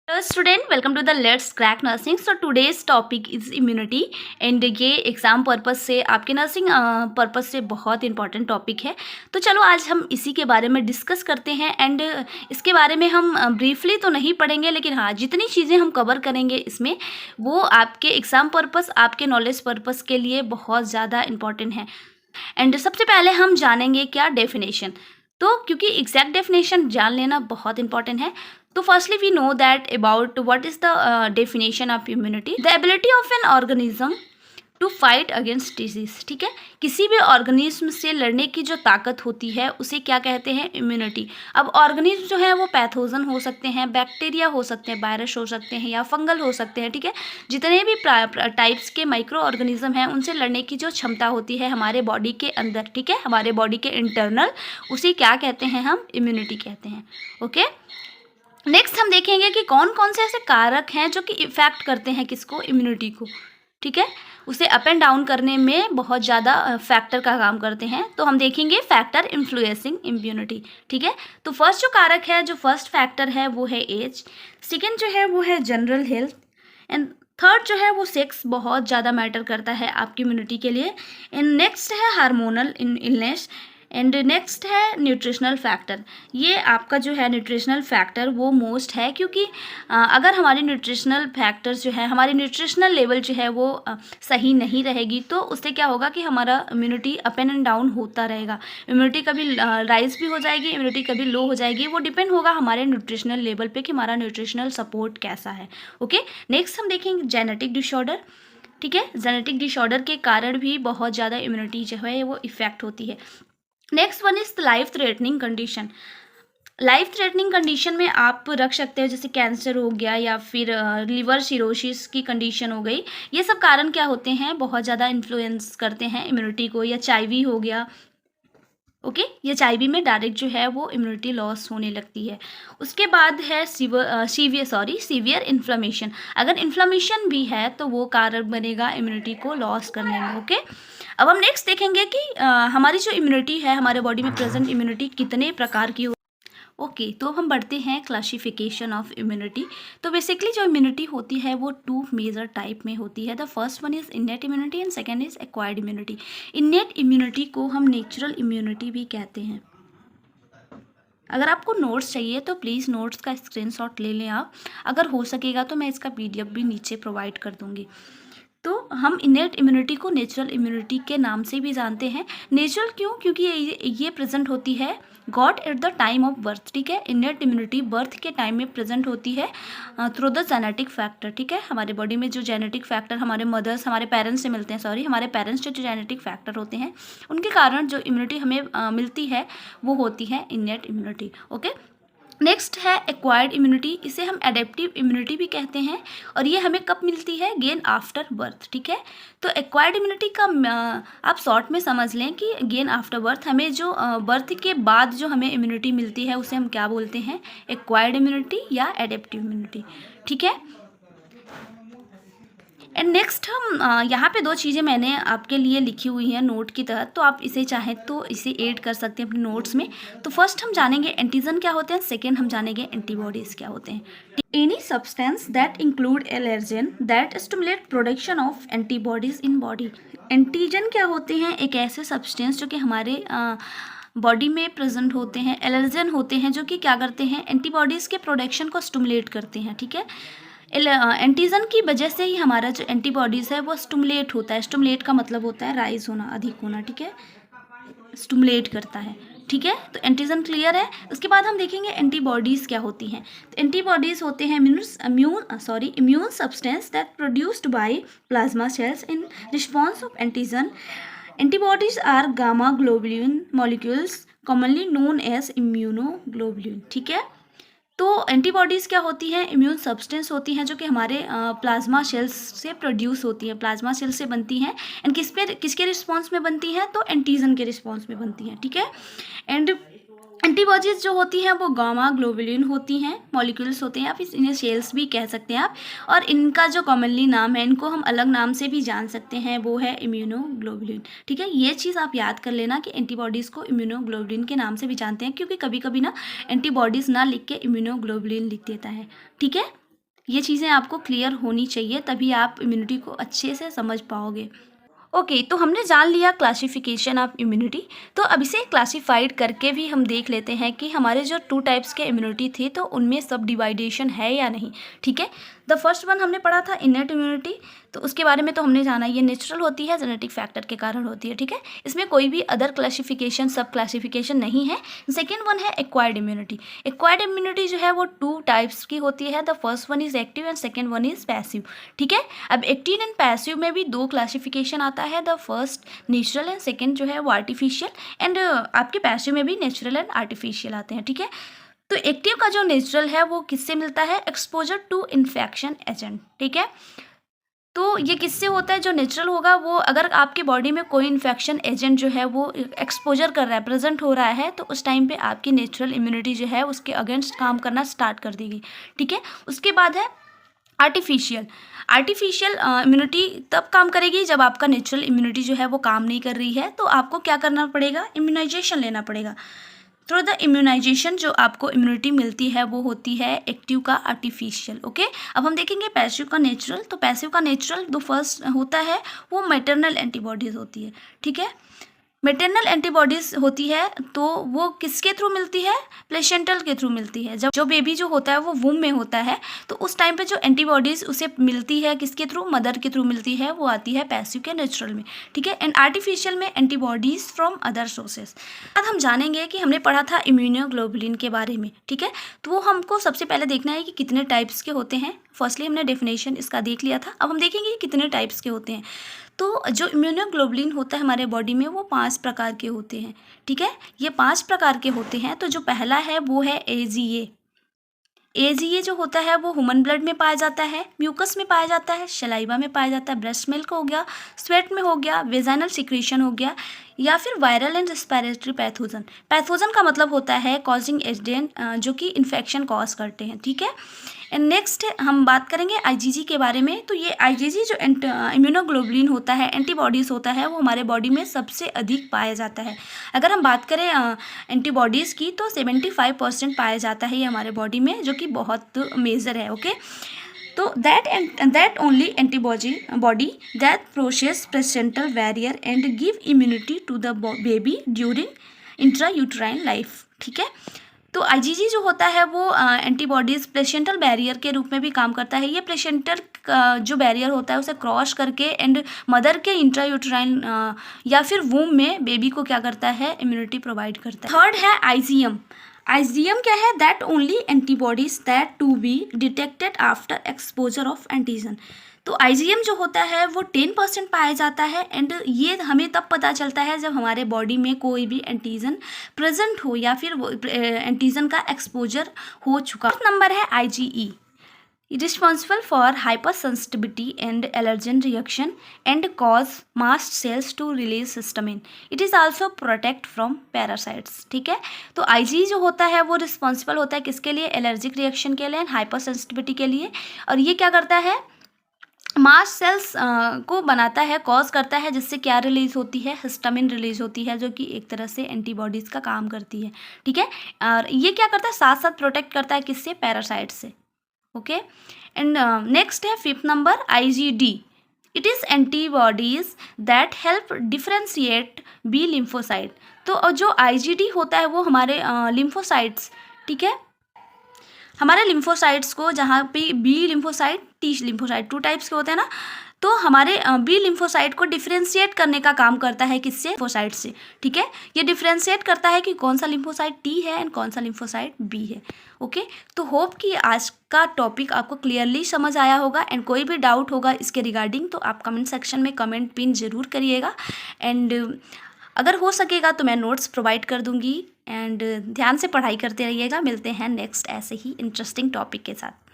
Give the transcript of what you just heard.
Hello student, welcome to the Let's Crack Nursing. So today's topic is immunity and ये exam purpose से आपके nursing purpose से बहुत important topic है. तो चलो आज हम इसी के बारे में डिस्कस करते हैं एंड इसके बारे में हम ब्रीफली तो नहीं पढ़ेंगे, लेकिन हाँ जितनी चीज़ें हम कवर करेंगे इसमें वो आपके एग्ज़ाम पर्पस, आपके नॉलेज पर्पस के लिए बहुत ज़्यादा इंपॉर्टेंट है. एंड सबसे पहले हम जानेंगे क्या डेफिनेशन. तो क्योंकि एग्जैक्ट डेफिनेशन जान लेना बहुत इंपॉर्टेंट है, तो firstly we know that about what is the definition of immunity. The ability of an organism to fight against disease. ठीक है, किसी भी ऑर्गेनिज्म से लड़ने की जो ताकत होती है उसे क्या कहते हैं? इम्यूनिटी. अब ऑर्गेनिज्म जो है वो पैथोजन हो सकते हैं, बैक्टीरिया हो सकते हैं, वायरस हो सकते हैं या फंगल हो सकते हैं. ठीक है, जितने भी टाइप्स के माइक्रो ऑर्गेनिज्म हैं उनसे लड़ने की जो क्षमता होती है हमारे बॉडी के अंदर, ठीक है, हमारे बॉडी के इंटरनल, उसे क्या कहते हैं? हम इम्यूनिटी कहते हैं. ओके, नेक्स्ट हम देखेंगे कि कौन कौन से ऐसे कारक हैं जो कि इफेक्ट करते हैं किसको? इम्यूनिटी को. ठीक है, उसे अप एंड डाउन करने में बहुत ज़्यादा फैक्टर का काम करते हैं. तो हम देखेंगे फैक्टर इन्फ्लुएंसिंग इम्यूनिटी. ठीक है, तो फर्स्ट जो कारक है, जो फर्स्ट फैक्टर है वो है एज. सेकेंड जो है वो है जनरल हेल्थ. एंड थर्ड जो है वो सेक्स बहुत ज़्यादा मैटर करता है आपकी इम्यूनिटी के लिए. एंड नेक्स्ट है हार्मोनल इलनेस. एंड नेक्स्ट है न्यूट्रिशनल फैक्टर. ये आपका जो है न्यूट्रिशनल फैक्टर वो मोस्ट है, क्योंकि अगर हमारी न्यूट्रिशनल फैक्टर्स जो है, हमारी न्यूट्रिशनल लेवल जो है वो सही नहीं रहेगी तो उससे क्या होगा कि हमारा इम्यूनिटी अप एंड डाउन होता रहेगा. इम्यूनिटी कभी राइज भी हो जाएगी, इम्यूनिटी कभी लो हो जाएगी. वो डिपेंड होगा हमारे न्यूट्रिशनल लेवल पे कि हमारा न्यूट्रिशनल सपोर्ट कैसा है. ओके, नेक्स्ट हम देखेंगे जेनेटिक डिसऑर्डर. ठीक है, जेनेटिक डिसऑर्डर के कारण भी बहुत ज़्यादा इम्यूनिटी जो है वो इफेक्ट होती है. Next one is life threatening condition. Life threatening condition में आप रख सकते हो जैसे कैंसर हो गया या फिर लिवर सिरोसिस की कंडीशन हो गई. ये सब कारण क्या होते हैं? बहुत ज़्यादा इन्फ्लुएंस करते हैं इम्यूनिटी को. या एचआईवी हो गया. ओके, ये एचआईवी में डायरेक्ट जो है वो इम्यूनिटी लॉस होने लगती है. उसके बाद है सीवियर इन्फ्लेमेशन. अगर इन्फ्लेमेशन भी है तो वो कारण बनेगा इम्यूनिटी को लॉस करने में. ओके, अब हम नेक्स्ट देखेंगे कि हमारी जो इम्यूनिटी है, हमारे बॉडी में प्रेजेंट इम्यूनिटी कितने प्रकार की हो. ओके, तो अब हम बढ़ते हैं क्लासिफिकेशन ऑफ इम्यूनिटी. तो बेसिकली जो इम्यूनिटी होती है वो टू मेजर टाइप में होती है. The first one is innate immunity and second is acquired immunity. Innate immunity को हम नेचुरल इम्यूनिटी भी कहते हैं. अगर आपको नोट्स चाहिए तो प्लीज़ नोट्स का स्क्रीनशॉट ले लें आप. अगर हो सकेगा तो मैं इसका पीडीएफ भी नीचे प्रोवाइड कर दूँगी. तो हम इनेट इम्यूनिटी को नेचुरल इम्यूनिटी के नाम से भी जानते हैं. नेचुरल क्यों? क्योंकि ये प्रेजेंट होती है got at the time of birth. ठीक है, इनेट इम्यूनिटी बर्थ के टाइम में प्रेजेंट होती है थ्रू द जेनेटिक फैक्टर. ठीक है, हमारे बॉडी में जो जेनेटिक फैक्टर हमारे मदर्स, हमारे पेरेंट्स से मिलते हैं, हमारे पेरेंट्स जो जेनेटिक फैक्टर होते हैं उनके कारण जो इम्यूनिटी हमें मिलती है वो होती है इनेट इम्यूनिटी. ओके, नेक्स्ट है एक्वायर्ड इम्यूनिटी. इसे हम एडेप्टिव इम्यूनिटी भी कहते हैं और ये हमें कब मिलती है? Gain after birth. ठीक है, तो एक्वायर्ड इम्यूनिटी का आप शॉर्ट में समझ लें कि गेन आफ्टर बर्थ. हमें जो बर्थ के बाद जो हमें इम्यूनिटी मिलती है उसे हम क्या बोलते हैं? एक्वायर्ड इम्यूनिटी या एडेप्टिव इम्यूनिटी. ठीक है, एंड नेक्स्ट हम यहाँ पे दो चीज़ें मैंने आपके लिए लिखी हुई हैं नोट की तहत, तो आप इसे चाहें तो इसे ऐड कर सकते हैं अपने नोट्स में. तो फर्स्ट हम जानेंगे एंटीजन क्या होते हैं, सेकेंड हम जानेंगे एंटीबॉडीज़ क्या होते हैं. Any substance that include allergen that stimulate production of antibodies in body. Antigen क्या होते हैं? एक ऐसे सब्सटेंस जो कि हमारे बॉडी में प्रेजेंट होते हैं, एलर्जन होते हैं जो कि क्या करते हैं? एंटीबॉडीज़ के प्रोडक्शन को स्टिमुलेट करते हैं. ठीक है, एंटीजन की वजह से ही हमारा जो एंटीबॉडीज़ है वो स्टिमुलेट होता है. स्टिमुलेट का मतलब होता है राइज होना, अधिक होना. ठीक है, स्टिमुलेट करता है. ठीक है, तो एंटीजन क्लियर है. उसके बाद हम देखेंगे एंटीबॉडीज़ क्या होती हैं. तो एंटीबॉडीज़ होते हैं immune substance that produced by plasma cells in response of antigen. Antibodies are gamma globulin molecules commonly known as immunoglobulin. ठीक है, तो एंटीबॉडीज़ क्या होती हैं? इम्यून सब्सटेंस होती हैं जो कि हमारे प्लाज्मा सेल्स से प्रोड्यूस होती हैं, प्लाज्मा सेल्स से बनती हैं. एंड किसके रिस्पॉन्स में बनती हैं? तो एंटीजन के रिस्पॉन्स में बनती हैं. ठीक है, एंड एंटीबॉडीज़ जो होती हैं वो गामा ग्लोबुलिन होती हैं, मॉलिक्यूल्स होते हैं, या फिर इन्हें सेल्स भी कह सकते हैं आप. और इनका जो कॉमनली नाम है, इनको हम अलग नाम से भी जान सकते हैं, वो है इम्यूनोग्लोबुलिन. ठीक है, ये चीज़ आप याद कर लेना कि एंटीबॉडीज़ को इम्यूनोग्लोबुलिन के नाम से भी जानते हैं, क्योंकि कभी कभी ना एंटीबॉडीज़ ना लिख के इम्यूनोग्लोबुलिन लिख देता है. ठीक है, ये चीज़ें आपको क्लियर होनी चाहिए, तभी आप इम्यूनिटी को अच्छे से समझ पाओगे। ओके, तो हमने जान लिया क्लासिफिकेशन ऑफ इम्यूनिटी। तो अब इसे क्लासिफाइड करके भी हम देख लेते हैं कि हमारे जो 2 टाइप्स के इम्यूनिटी थे तो उनमें सब डिवाइडेशन है या नहीं। ठीक है, द फर्स्ट वन हमने पढ़ा था इनेट इम्यूनिटी। तो उसके बारे में तो हमने जाना, ये नेचुरल होती है, जेनेटिक फैक्टर के कारण होती है। ठीक है, इसमें कोई भी अदर क्लासिफिकेशन सब क्लासिफिकेशन नहीं है। सेकेंड वन है एक्वायर्ड इम्यूनिटी। एक्वायर्ड इम्यूनिटी जो है वो 2 टाइप्स की होती है। The first one is active and second one is passive. ठीक है, अब एक्टिव एंड पैसिव में भी 2 क्लासिफिकेशन आता है। The first natural and second जो है वो आर्टिफिशियल, एंड आपके पैसिव में भी नेचुरल एंड आर्टिफिशियल आते हैं। ठीक है, तो एक्टिव का जो नेचुरल है वो किससे मिलता है? Exposure to infection agent. ठीक है, तो ये किससे होता है? जो नेचुरल होगा वो अगर आपकी बॉडी में कोई इन्फेक्शन एजेंट जो है वो एक्सपोजर कर रहा है, प्रेजेंट हो रहा है, तो उस टाइम पे आपकी नेचुरल इम्यूनिटी जो है उसके अगेंस्ट काम करना स्टार्ट कर देगी। ठीक है, उसके बाद है आर्टिफिशियल। आर्टिफिशियल इम्यूनिटी तब काम करेगी जब आपका नेचुरल इम्यूनिटी जो है वो काम नहीं कर रही है, तो आपको क्या करना पड़ेगा? इम्यूनाइजेशन लेना पड़ेगा। थ्रू द इम्यूनाइजेशन जो आपको इम्यूनिटी मिलती है वो होती है एक्टिव का आर्टिफिशियल। ओके, अब हम देखेंगे पैसिव का नेचुरल। तो पैसिव का नेचुरल जो फर्स्ट होता है वो मैटरनल एंटीबॉडीज होती है। ठीक है, मैटरनल एंटीबॉडीज होती है तो वो किसके थ्रू मिलती है? प्लेसेंटल के थ्रू मिलती है। जब जो बेबी जो होता है वो वूम में होता है तो उस टाइम पे जो एंटीबॉडीज उसे मिलती है किसके थ्रू? मदर के थ्रू मिलती है, वो आती है पैसिव के नेचुरल में। ठीक है, एंड आर्टिफिशियल में एंटीबॉडीज फ्रॉम अदर सोर्सेस। अब हम जानेंगे कि हमने पढ़ा था इम्यूनोग्लोबुलिन के बारे में। ठीक है, तो वो हमको सबसे पहले देखना है कि कितने टाइप्स के होते हैं। फर्स्टली हमने डेफिनेशन इसका देख लिया था, अब हम देखेंगे कि कितने टाइप्स के होते हैं। तो जो इम्यूनोग्लोबुलिन होता है हमारे बॉडी में वो 5 प्रकार के होते हैं। ठीक है, ये 5 प्रकार के होते हैं। तो जो पहला है वो है AGA। AGA जो होता है वो ह्यूमन ब्लड में पाया जाता है, म्यूकस में पाया जाता है, सलाइवा में पाया जाता है, ब्रेस्ट मिल्क हो गया, स्वेट में हो गया, वेजाइनल सिक्रीशन हो गया, या फिर viral and respiratory pathogen. Pathogen का मतलब होता है कॉजिंग एजेंट, जो कि इन्फेक्शन कॉज करते हैं। ठीक है, एंड नेक्स्ट हम बात करेंगे IgG के बारे में। तो ये IgG जो इम्यूनोग्लोबुलिन होता है, एंटीबॉडीज़ होता है, वो हमारे बॉडी में सबसे अधिक पाया जाता है। अगर हम बात करें एंटीबॉडीज़ की तो 75% पाया जाता है ये हमारे बॉडी में, जो कि बहुत मेजर है। ओके, तो that only antibody that process placental barrier and give immunity to the baby during intrauterine life। ठीक है, तो IgG जो होता है वो एंटीबॉडीज़ प्लेसेंटल बैरियर के रूप में भी काम करता है। ये प्लेसेंटल जो बैरियर होता है उसे क्रॉस करके एंड मदर के इंट्रायूटराइन या फिर वूम में बेबी को क्या करता है? इम्यूनिटी प्रोवाइड करता है। थर्ड है IgM। IgM क्या है? That only antibodies that to be detected after exposure of antigen. तो IgM जो होता है वो 10% पाया जाता है, एंड ये हमें तब पता चलता है जब हमारे बॉडी में कोई भी एंटीजन प्रेजेंट हो या फिर एंटीजन का एक्सपोजर हो चुका। नंबर है IgE, responsible for hypersensitivity and allergen reaction and cause mast cells to release histamine. It is also protect from parasites। ठीक है, तो IgE जो होता है वो रिस्पॉन्सिबल होता है किसके लिए? एलर्जिक रिएक्शन के लिए, हाइपर सेंसिटिविटी के लिए, और ये क्या करता है? मास्ट सेल्स को बनाता है, कॉज करता है, जिससे क्या रिलीज होती है? हिस्टामिन रिलीज होती है, जो कि एक तरह से एंटीबॉडीज़ का काम करती है। ठीक है, और ये क्या करता है? साथ साथ प्रोटेक्ट करता है किससे? पैरासाइट से। ओके, एंड नेक्स्ट है 5th number IgD। It is antibodies that help differentiate B lymphocyte. तो जो IgD होता है वो हमारे लिम्फोसाइट्स, ठीक है, हमारे लिम्फोसाइट्स को, जहाँ पे B lymphocyte, T lymphocyte, 2 types के होते हैं ना, तो हमारे बी लिम्फोसाइट को डिफ्रेंशिएट करने का काम करता है किससे? लिम्फोसाइट से। ठीक है, ये डिफ्रेंशिएट करता है कि कौन सा लिम्फोसाइट टी है एंड कौन सा लिम्फोसाइट बी है। ओके, तो होप कि आज का टॉपिक आपको क्लियरली समझ आया होगा, एंड कोई भी डाउट होगा इसके रिगार्डिंग तो आप कमेंट सेक्शन में कमेंट पिन जरूर करिएगा, एंड अगर हो सकेगा तो मैं नोट्स प्रोवाइड कर दूंगी, एंड ध्यान से पढ़ाई करते रहिएगा। मिलते हैं नेक्स्ट ऐसे ही इंटरेस्टिंग टॉपिक के साथ।